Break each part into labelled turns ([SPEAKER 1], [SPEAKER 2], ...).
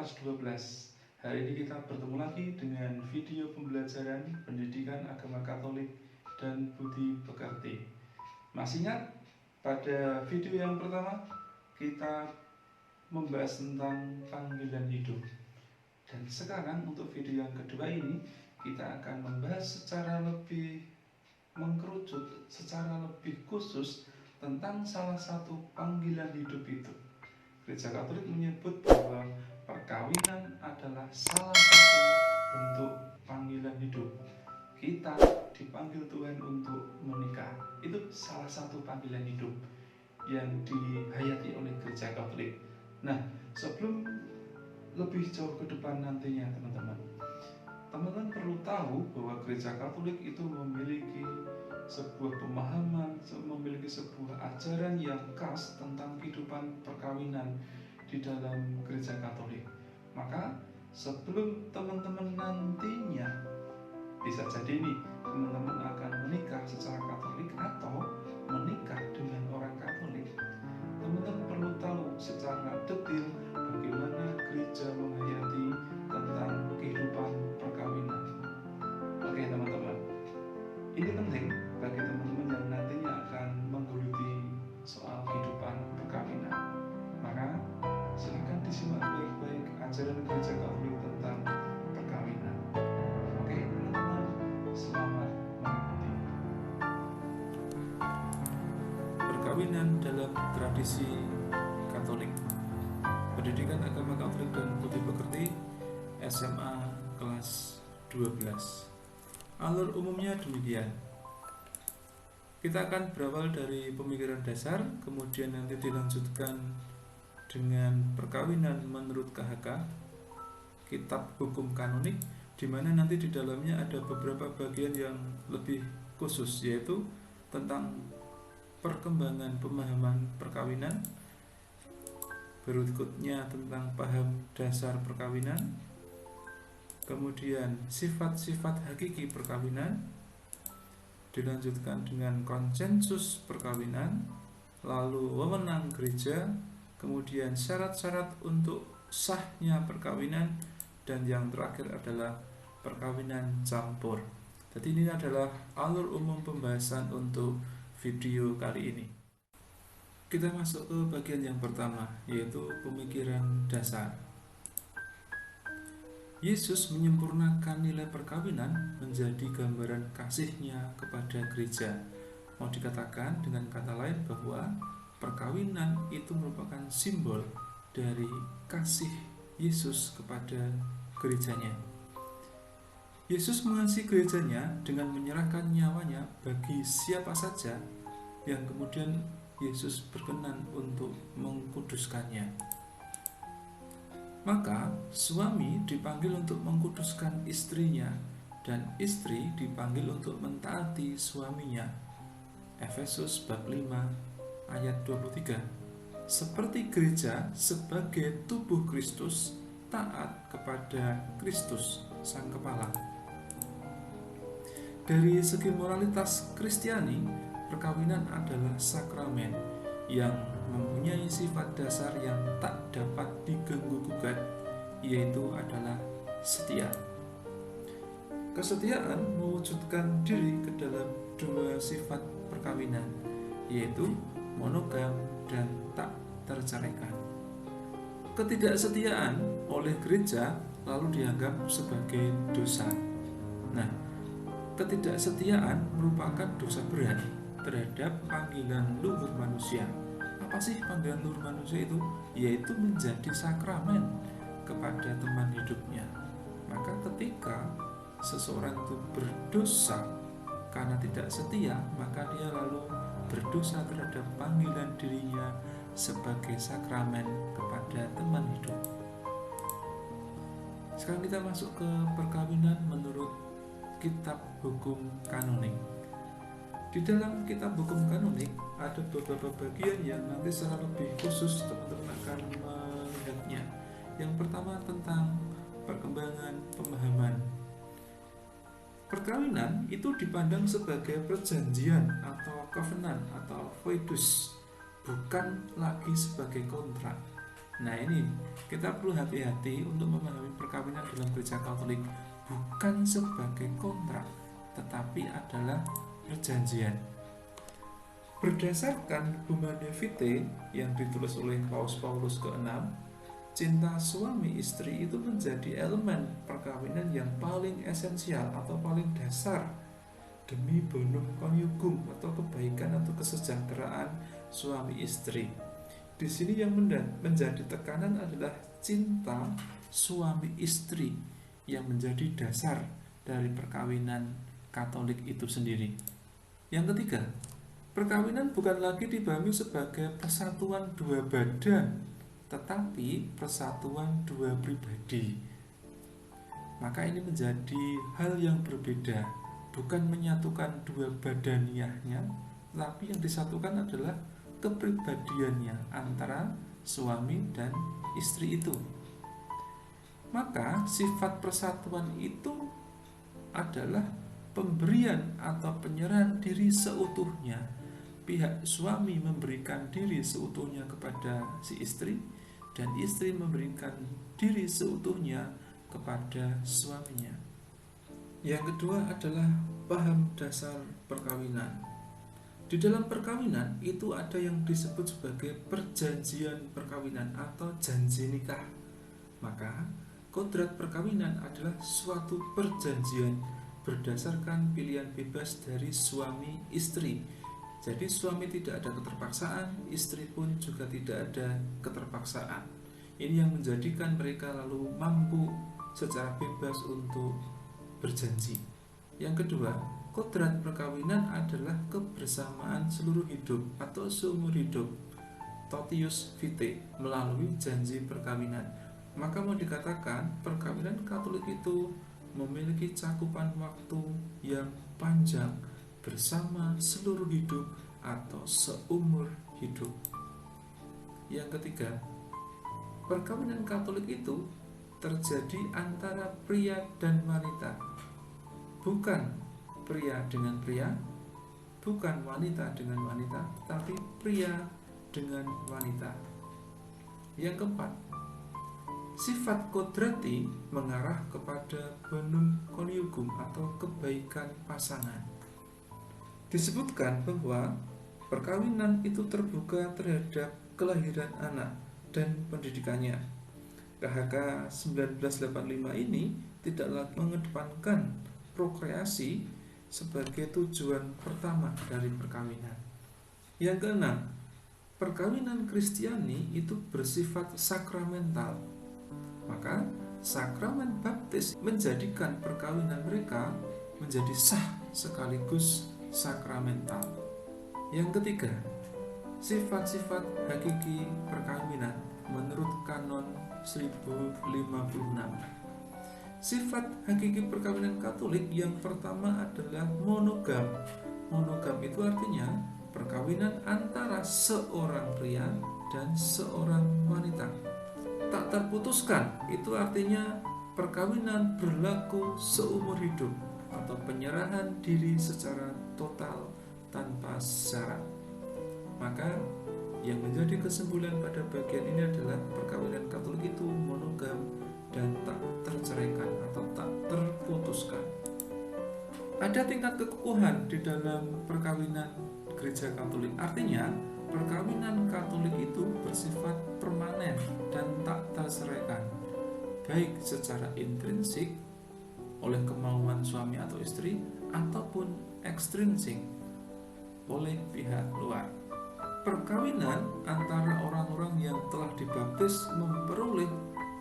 [SPEAKER 1] kelas 12. Hari ini kita bertemu lagi dengan video pembelajaran pendidikan agama Katolik dan budi pekerti. Masih ingat pada video yang pertama kita membahas tentang panggilan hidup. Dan sekarang untuk video yang kedua ini kita akan membahas secara lebih mengkerucut, secara lebih khusus tentang salah satu panggilan hidup itu. Gereja Katolik menyebut bahwa perkawinan adalah salah satu bentuk panggilan hidup. Kita dipanggil Tuhan untuk menikah. Itu salah satu panggilan hidup yang dihayati oleh Gereja Katolik. Nah, sebelum lebih jauh ke depan nantinya teman-teman perlu tahu bahwa Gereja Katolik itu memiliki sebuah pemahaman, memiliki sebuah ajaran yang khas tentang kehidupan perkawinan di dalam Gereja Katolik. Maka sebelum teman-teman nantinya, bisa jadi nih teman-teman akan menikah secara Katolik atau menikah dengan orang Katolik, teman-teman perlu tahu secara detail bagaimana gereja menghayati tentang kehidupan perkawinan. Oke teman-teman, ini penting bagi teman-teman yang nantinya akan menggeluti soal kehidupan perkawinan. Maka silakan disimak baik-baik ajaran Gereja Katolik tentang perkawinan. Oke teman-teman, selamat mengikuti. Perkawinan dalam tradisi Katolik, pendidikan agama Katolik dan budi pekerti, SMA kelas 12. Alur umumnya demikian. Kita akan berawal dari pemikiran dasar, kemudian nanti dilanjutkan dengan perkawinan menurut KHK, kitab hukum kanonik, di mana nanti di dalamnya ada beberapa bagian yang lebih khusus, yaitu tentang perkembangan pemahaman perkawinan, berikutnya tentang paham dasar perkawinan, kemudian sifat-sifat hakiki perkawinan, dilanjutkan dengan konsensus perkawinan, lalu wewenang gereja, kemudian syarat-syarat untuk sahnya perkawinan, dan yang terakhir adalah perkawinan campur. Jadi ini adalah alur umum pembahasan untuk video kali ini. Kita masuk ke bagian yang pertama, yaitu pemikiran dasar. Yesus menyempurnakan nilai perkawinan menjadi gambaran kasih-Nya kepada gereja. Mau dikatakan dengan kata lain bahwa perkawinan itu merupakan simbol dari kasih Yesus kepada gerejanya. Yesus mengasihi gerejanya dengan menyerahkan nyawanya bagi siapa saja yang kemudian Yesus berkenan untuk mengkuduskannya. Maka suami dipanggil untuk mengkuduskan istrinya dan istri dipanggil untuk mentaati suaminya. Efesus bab 5 ayat 23. Seperti gereja sebagai tubuh Kristus taat kepada Kristus sang kepala. Dari segi moralitas Kristiani, perkawinan adalah sakramen yang mempunyai sifat dasar yang tak dapat diganggu-gugat, yaitu adalah setia. Kesetiaan mewujudkan diri ke dalam dua sifat perkawinan, yaitu monogam dan tak terceraikan. Ketidaksetiaan oleh gereja lalu dianggap sebagai dosa. Nah, ketidaksetiaan merupakan dosa berat terhadap panggilan luhur manusia. Apa sih panggilan luhur manusia itu? Yaitu menjadi sakramen kepada teman hidupnya. Maka ketika seseorang itu berdosa karena tidak setia, maka dia lalu berdosa terhadap panggilan dirinya sebagai sakramen kepada teman hidup. Sekarang kita masuk ke perkawinan menurut kitab hukum kanonik. Di dalam kitab hukum kanonik ada beberapa bagian yang nanti secara lebih khusus teman-teman akan melihatnya. Yang pertama tentang perkembangan pemahaman. Perkawinan itu dipandang sebagai perjanjian atau covenant atau foedus, bukan lagi sebagai kontrak. Nah ini, kita perlu hati-hati untuk memahami perkawinan dalam gereja Katolik bukan sebagai kontrak, tetapi adalah perjanjian. Berdasarkan Humanae Vitae yang ditulis oleh Paus Paulus ke-6, cinta suami istri itu menjadi elemen perkawinan yang paling esensial atau paling dasar demi bonum conjugum atau kebaikan atau kesejahteraan suami istri. Di sini yang menjadi tekanan adalah cinta suami istri yang menjadi dasar dari perkawinan Katolik itu sendiri. Yang ketiga, perkawinan bukan lagi dipahami sebagai persatuan dua badan, tetapi persatuan dua pribadi. Maka ini menjadi hal yang berbeda, bukan menyatukan dua badaniahnya, tapi yang disatukan adalah kepribadiannya antara suami dan istri itu. Maka sifat persatuan itu adalah pemberian atau penyerahan diri seutuhnya. Pihak suami memberikan diri seutuhnya kepada si istri, dan istri memberikan diri seutuhnya kepada suaminya. Yang kedua adalah paham dasar perkawinan. Di dalam perkawinan itu ada yang disebut sebagai perjanjian perkawinan atau janji nikah. Maka kodrat perkawinan adalah suatu perjanjian berdasarkan pilihan bebas dari suami istri. Jadi suami tidak ada keterpaksaan, istri pun juga tidak ada keterpaksaan. Ini yang menjadikan mereka lalu mampu secara bebas untuk berjanji. Yang kedua, kodrat perkawinan adalah kebersamaan seluruh hidup atau seumur hidup, totius vitae, melalui janji perkawinan. Maka mau dikatakan perkawinan Katolik itu memiliki cakupan waktu yang panjang bersama seluruh hidup atau seumur hidup. Yang ketiga, perkawinan Katolik itu terjadi antara pria dan wanita, bukan pria dengan pria, bukan wanita dengan wanita, tetapi pria dengan wanita. Yang keempat, sifat kodrati mengarah kepada bonum conjugum atau kebaikan pasangan. Disebutkan bahwa perkawinan itu terbuka terhadap kelahiran anak dan pendidikannya. KHK 1985 ini tidak lagi mengedepankan prokreasi sebagai tujuan pertama dari perkawinan. Yang keenam, perkawinan Kristiani itu bersifat sakramental. Maka sakramen baptis menjadikan perkawinan mereka menjadi sah sekaligus sakramental. Yang ketiga, sifat-sifat hakiki perkawinan menurut kanon 1056. Sifat hakiki perkawinan Katolik yang pertama adalah monogam. Monogam itu artinya perkawinan antara seorang pria dan seorang wanita. Tak terputuskan itu artinya perkawinan berlaku seumur hidup atau penyerahan diri secara total tanpa syarat. Maka yang menjadi kesimpulan pada bagian ini adalah perkawinan Katolik itu monogam dan tak terceraikan atau tak terputuskan. Ada tingkat kekukuhan di dalam perkawinan gereja Katolik. Artinya perkawinan Katolik itu bersifat permanen dan tak terceraikan, baik secara intrinsik oleh kemauan suami atau istri ataupun ekstrinsik oleh pihak luar. Perkawinan antara orang-orang yang telah dibaptis memperoleh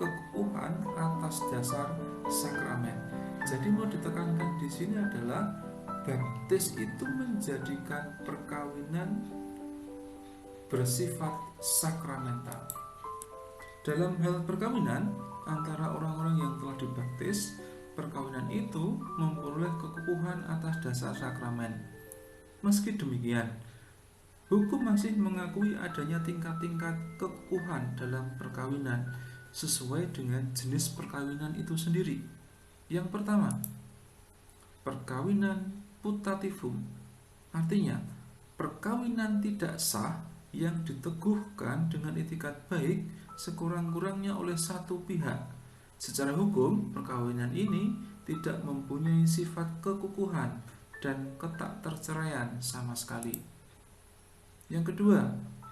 [SPEAKER 1] kekukuhan atas dasar sakramen. Jadi mau ditekankan di sini adalah baptis itu menjadikan perkawinan bersifat sakramental. Dalam hal perkawinan antara orang-orang yang telah dibaptis, perkawinan itu memperoleh kekukuhan atas dasar sakramen. Meski demikian, hukum masih mengakui adanya tingkat-tingkat kekukuhan dalam perkawinan sesuai dengan jenis perkawinan itu sendiri. Yang pertama, perkawinan putativum, artinya perkawinan tidak sah yang diteguhkan dengan itikat baik
[SPEAKER 2] sekurang-kurangnya oleh satu pihak. Secara hukum, perkawinan ini tidak mempunyai sifat kekukuhan dan ketak terceraian sama sekali. Yang kedua,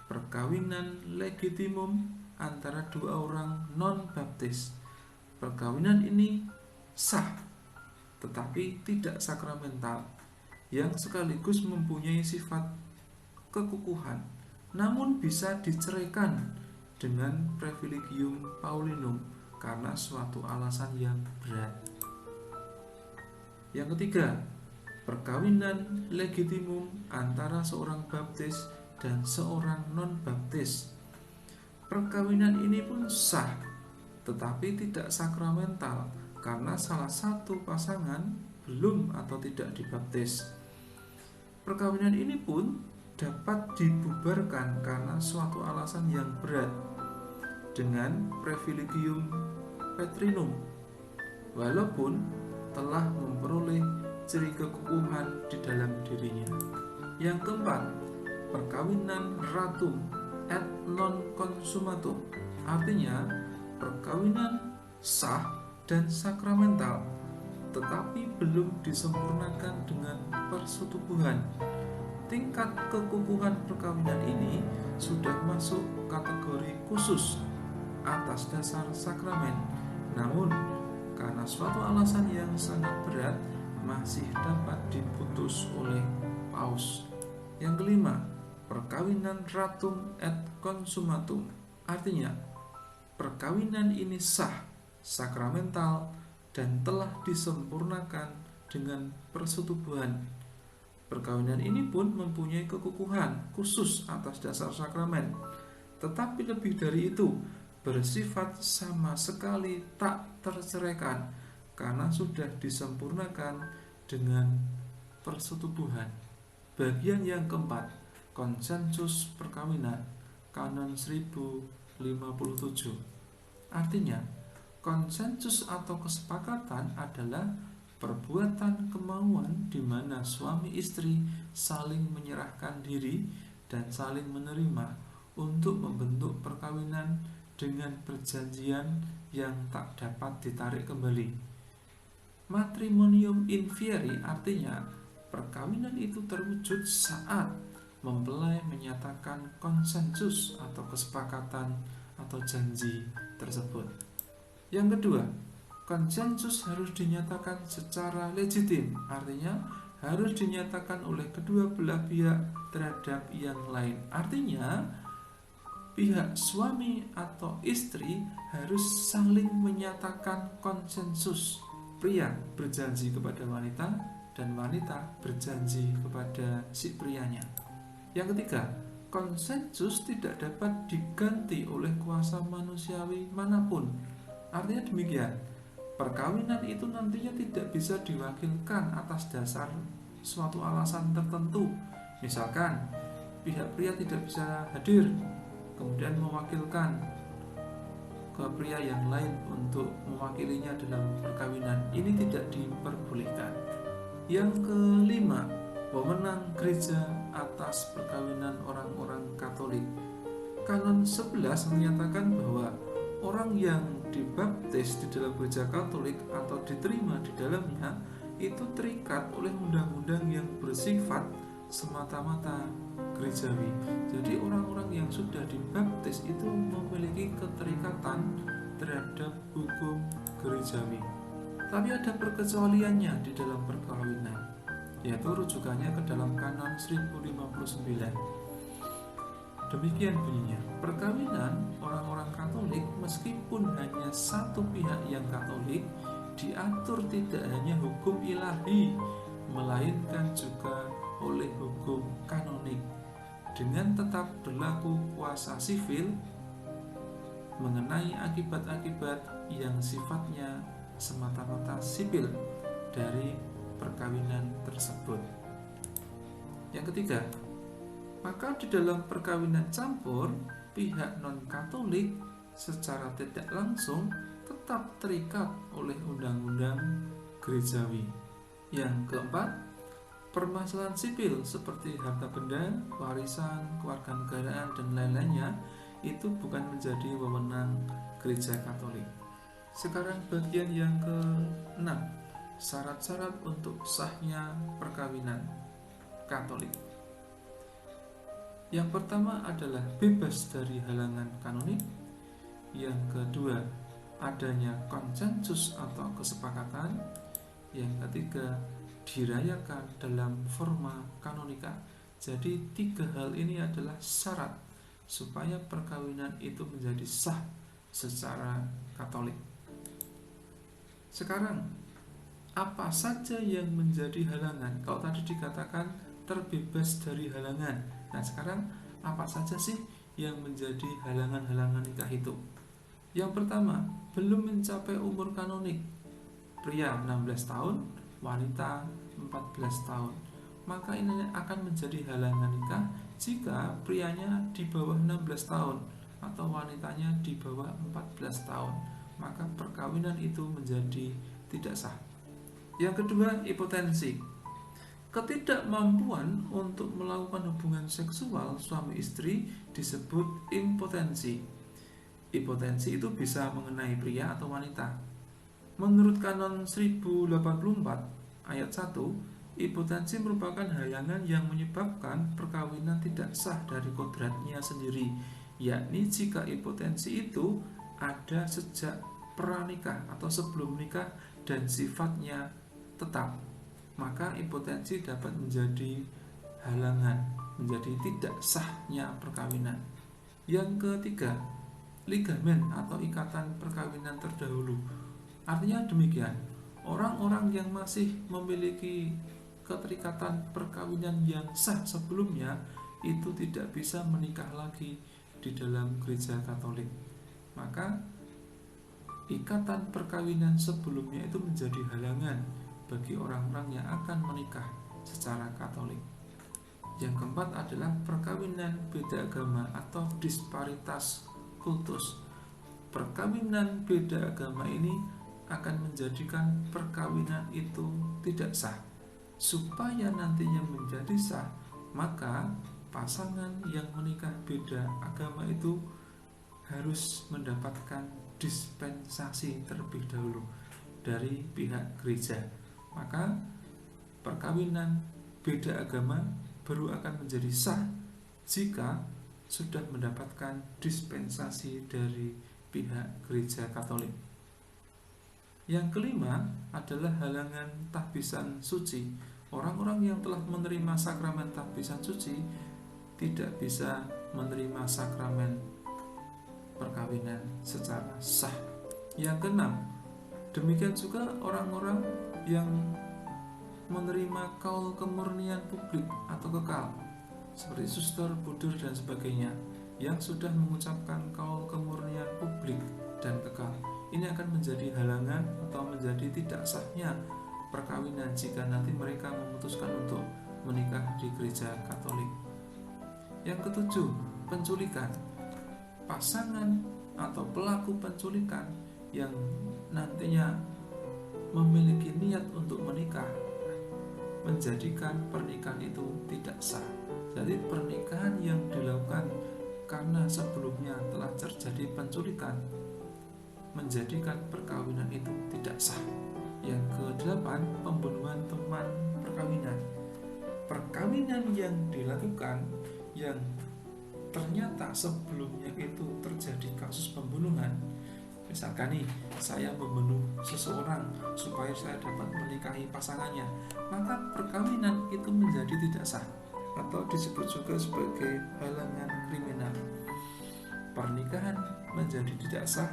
[SPEAKER 2] perkawinan legitimum antara dua orang non-baptis. Perkawinan ini sah, tetapi tidak sakramental, yang sekaligus mempunyai sifat kekukuhan, namun bisa diceraikan dengan privilegium Paulinum karena suatu alasan yang berat. Yang ketiga, perkawinan legitimum antara seorang baptis dan seorang non-baptis. Perkawinan ini pun sah, tetapi tidak sakramental karena salah satu pasangan belum atau tidak dibaptis. Perkawinan ini pun dapat dibubarkan karena suatu alasan yang berat dengan privilegium Petrinum, walaupun telah memperoleh ciri kekukuhan di dalam dirinya. Yang keempat, perkawinan ratum et non consumatum, artinya perkawinan sah dan sakramental, tetapi belum disempurnakan dengan persetubuhan. Tingkat kekukuhan perkawinan ini sudah masuk kategori khusus atas dasar sakramen, namun karena suatu alasan yang sangat berat masih dapat diputus oleh paus. Yang kelima, perkawinan ratum et consumatum, artinya perkawinan ini sah, sakramental, dan telah disempurnakan dengan persetubuhan. Perkawinan ini pun mempunyai kekukuhan khusus atas dasar sakramen, tetapi lebih dari itu, bersifat sama sekali tak terceraikan karena sudah disempurnakan dengan persetubuhan. Bagian yang keempat, konsensus perkawinan, kanon 1057. Artinya, konsensus atau kesepakatan adalah perbuatan kemauan di mana suami istri saling menyerahkan diri dan saling menerima untuk membentuk perkawinan dengan perjanjian yang tak dapat ditarik kembali. Matrimonium in fieri artinya perkawinan itu terwujud saat mempelai menyatakan konsensus atau kesepakatan atau janji tersebut. Yang kedua, konsensus harus dinyatakan secara legitim, artinya harus dinyatakan oleh kedua belah pihak terhadap yang lain. Artinya pihak suami atau istri harus saling menyatakan konsensus. Pria berjanji kepada wanita dan wanita berjanji kepada si prianya. Yang ketiga, konsensus tidak dapat diganti oleh kuasa manusiawi manapun. Artinya demikian, perkawinan itu nantinya tidak bisa diwakilkan atas dasar suatu alasan tertentu. Misalkan pihak pria tidak bisa hadir, kemudian mewakilkan ke pria yang lain untuk mewakilinya dalam perkawinan. Ini tidak diperbolehkan. Yang kelima, wewenang gereja atas perkawinan orang-orang Katolik. Kanon 11 menyatakan bahwa orang yang dibaptis di dalam gereja Katolik atau diterima di dalamnya itu terikat oleh undang-undang yang bersifat semata-mata gerejawi. Jadi orang-orang yang sudah dibaptis itu memiliki keterikatan terhadap hukum gerejawi. Tapi ada perkecualiannya di dalam perkawinan, yaitu rujukannya ke dalam kanon 1059. Demikian bunyinya, perkawinan orang-orang Katolik meskipun hanya satu pihak yang Katolik diatur tidak hanya hukum ilahi, melainkan juga oleh hukum kanonik, dengan tetap berlaku kuasa sivil mengenai akibat-akibat yang sifatnya semata-mata sipil dari perkawinan tersebut. Yang ketiga, maka di dalam perkawinan campur, pihak non-Katolik secara tidak langsung tetap terikat oleh undang-undang gerejawi. Yang keempat, permasalahan sipil seperti harta benda, warisan, kewarganegaraan, dan lain-lainnya itu bukan menjadi wewenang Gereja Katolik. Sekarang bagian yang ke-6, syarat-syarat untuk sahnya perkawinan Katolik. Yang pertama adalah bebas dari halangan kanonik. Yang kedua, adanya konsensus atau kesepakatan. Yang ketiga, dirayakan dalam forma kanonika. Jadi 3 hal ini adalah syarat supaya perkawinan itu menjadi sah secara Katolik. Sekarang, apa saja yang menjadi halangan? Kalau tadi dikatakan terbebas dari halangan. Nah, sekarang apa saja sih yang menjadi halangan-halangan nikah itu? Yang pertama, belum mencapai umur kanonik. Pria 16 tahun, wanita 14 tahun. Maka ini akan menjadi halangan nikah jika prianya di bawah 16 tahun atau wanitanya di bawah 14 tahun. Maka perkawinan itu menjadi tidak sah. Yang kedua, impotensi. Ketidakmampuan untuk melakukan hubungan seksual suami istri disebut impotensi. Impotensi itu bisa mengenai pria atau wanita. Menurut Kanon 1084 ayat 1, impotensi merupakan halangan yang menyebabkan perkawinan tidak sah dari kodratnya sendiri, yakni jika impotensi itu ada sejak pranikah atau sebelum nikah dan sifatnya tetap, maka impotensi dapat menjadi halangan, menjadi tidak sahnya perkawinan. Yang ketiga, ligamen atau ikatan perkawinan terdahulu. Artinya demikian, orang-orang yang masih memiliki keterikatan perkawinan yang sah sebelumnya itu tidak bisa menikah lagi di dalam Gereja Katolik. Maka ikatan perkawinan sebelumnya itu menjadi halangan bagi orang-orang yang akan menikah secara Katolik. Yang keempat adalah perkawinan beda agama atau disparitas kultus. Perkawinan beda agama ini akan menjadikan perkawinan itu tidak sah. Supaya nantinya menjadi sah, maka pasangan yang menikah beda agama itu harus mendapatkan dispensasi terlebih dahulu dari pihak gereja. Maka perkawinan beda agama baru akan menjadi sah jika sudah mendapatkan dispensasi dari pihak Gereja Katolik. Yang kelima adalah halangan tahbisan suci. Orang-orang yang telah menerima sakramen tahbisan suci tidak bisa menerima sakramen perkawinan secara sah. Yang keenam, demikian juga orang-orang yang menerima kaul kemurnian publik atau kekal, seperti suster, budur, dan sebagainya, yang sudah mengucapkan kaul kemurnian publik dan kekal. Ini akan menjadi halangan atau menjadi tidak sahnya perkawinan jika nanti mereka memutuskan untuk menikah di Gereja Katolik. Yang ketujuh, penculikan. Pasangan atau pelaku penculikan yang nantinya memiliki niat untuk menikah menjadikan pernikahan itu tidak sah. Jadi pernikahan yang dilakukan karena sebelumnya telah terjadi penculikan menjadikan perkawinan itu tidak sah. Yang kedelapan, pembunuhan teman perkawinan. Perkawinan yang dilakukan yang ternyata sebelumnya itu terjadi kasus pembunuhan. Misalkan nih, saya membunuh seseorang supaya saya dapat menikahi pasangannya, maka perkawinan itu menjadi tidak sah atau disebut juga sebagai halangan kriminal. Pernikahan menjadi tidak sah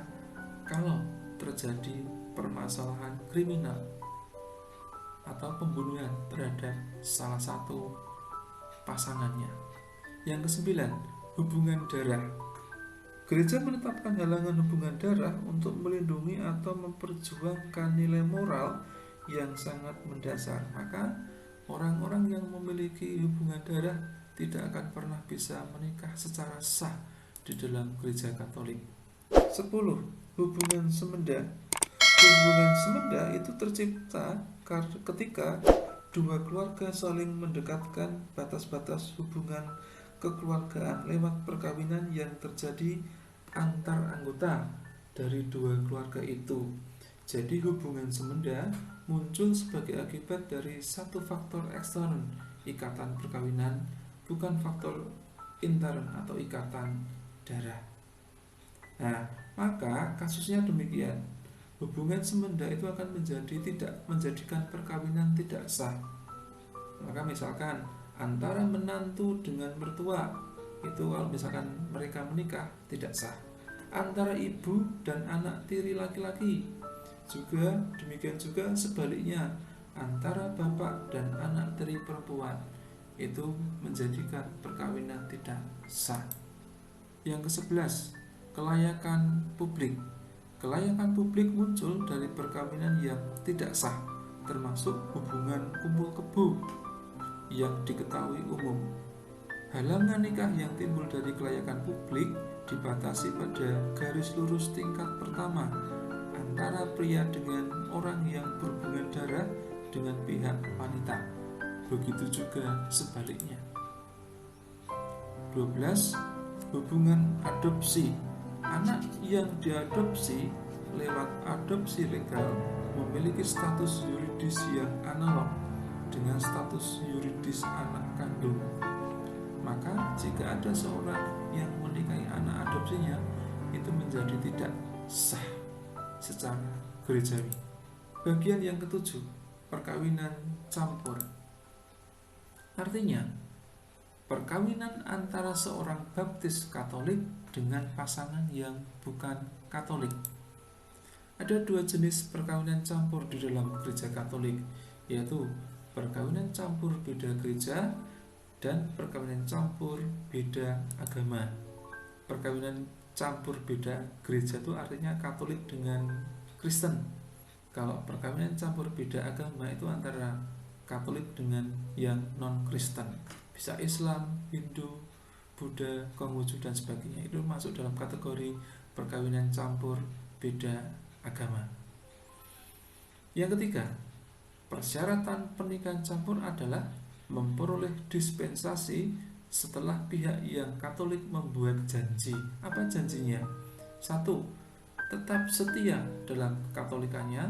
[SPEAKER 2] kalau terjadi permasalahan kriminal atau pembunuhan terhadap salah satu pasangannya. Yang kesembilan, hubungan darah. Gereja menetapkan halangan hubungan darah untuk melindungi atau memperjuangkan nilai moral yang sangat mendasar. Maka orang-orang yang memiliki hubungan darah tidak akan pernah bisa menikah secara sah di dalam Gereja Katolik. 10. Hubungan semenda. Hubungan semenda itu tercipta ketika dua keluarga saling mendekatkan batas-batas hubungan kekeluargaan lewat perkawinan yang terjadi antar anggota dari dua keluarga itu. Jadi hubungan semenda muncul sebagai akibat dari satu faktor ekstern, ikatan perkawinan, bukan faktor intern atau ikatan darah. Nah, maka kasusnya demikian. Hubungan semenda itu akan tidak menjadikan perkawinan tidak sah. Maka misalkan antara menantu dengan mertua itu kalau misalkan mereka menikah tidak sah. Antara ibu dan anak tiri laki-laki juga demikian, juga sebaliknya antara bapak dan anak tiri perempuan itu menjadikan perkawinan tidak sah. Yang ke-11, kelayakan publik. Kelayakan publik muncul dari perkawinan yang tidak sah, termasuk hubungan kumpul kebo yang diketahui umum. Halangan nikah yang timbul dari kelayakan publik dibatasi pada garis lurus tingkat pertama antara pria dengan orang yang berhubungan darah dengan pihak wanita. Begitu juga sebaliknya. 12. Hubungan adopsi. Anak yang diadopsi lewat adopsi legal memiliki status yuridis yang analog dengan status yuridis anak kandung. Maka jika ada seorang yang menikahi anak adopsinya, itu menjadi tidak sah secara gerejawi. Bagian yang ke-7, perkawinan campur. Artinya, perkawinan antara seorang baptis Katolik dengan pasangan yang bukan Katolik. Ada dua jenis perkawinan campur di dalam gereja Katolik, yaitu perkawinan campur beda gereja dan perkawinan campur beda agama. Perkawinan campur beda gereja itu artinya Katolik dengan Kristen. Kalau perkawinan campur beda agama itu antara Katolik dengan yang non-Kristen, bisa Islam, Hindu, Buddha, Konghucu dan sebagainya. Itu masuk dalam kategori perkawinan campur beda agama. Yang ketiga, persyaratan pernikahan campur adalah memperoleh dispensasi setelah pihak yang Katolik membuat janji. Apa janjinya? 1. Tetap setia dalam kekatolikannya.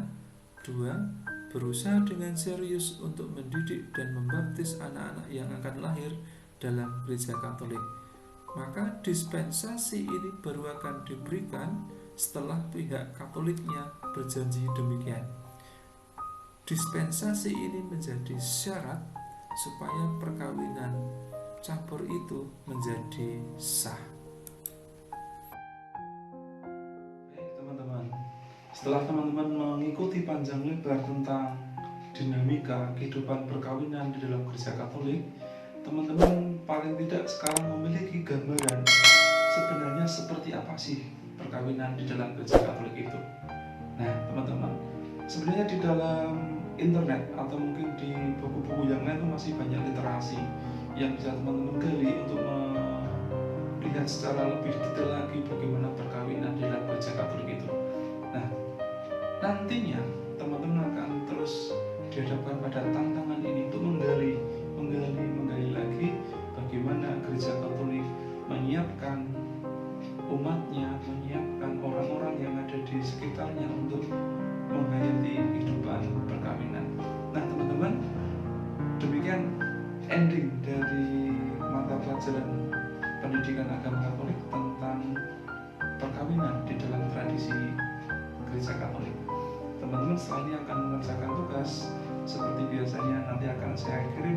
[SPEAKER 2] 2. Berusaha dengan serius untuk mendidik dan membaptis anak-anak yang akan lahir dalam gereja Katolik. Maka dispensasi ini baru akan diberikan setelah pihak Katoliknya berjanji demikian. Dispensasi ini menjadi syarat supaya perkawinan campur itu menjadi sah.
[SPEAKER 1] Baik teman-teman, setelah teman-teman mengikuti panjang lebar tentang dinamika kehidupan perkawinan di dalam gereja Katolik, teman-teman paling tidak sekarang memiliki gambaran sebenarnya seperti apa sih perkawinan di dalam gereja Katolik itu. Nah teman-teman, sebenarnya di dalam internet atau mungkin di buku-buku yang lain itu masih banyak literasi yang bisa teman-teman gali untuk melihat secara lebih detail lagi bagaimana perkawinan di dalam gereja Katolik itu. Nah, nantinya teman-teman akan terus dihadapkan pada tantangan ini untuk menggali lagi bagaimana gereja Katolik menyiapkan umatnya, menyiapkan orang-orang yang ada di sekitarnya untuk menghayati kehidupan perkawinan. Nah teman-teman, demikian ending dari mata pelajaran pendidikan agama Katolik tentang perkawinan di dalam tradisi gereja Katolik. Teman-teman setelah ini akan mengerjakan tugas seperti biasanya, nanti akan saya kirim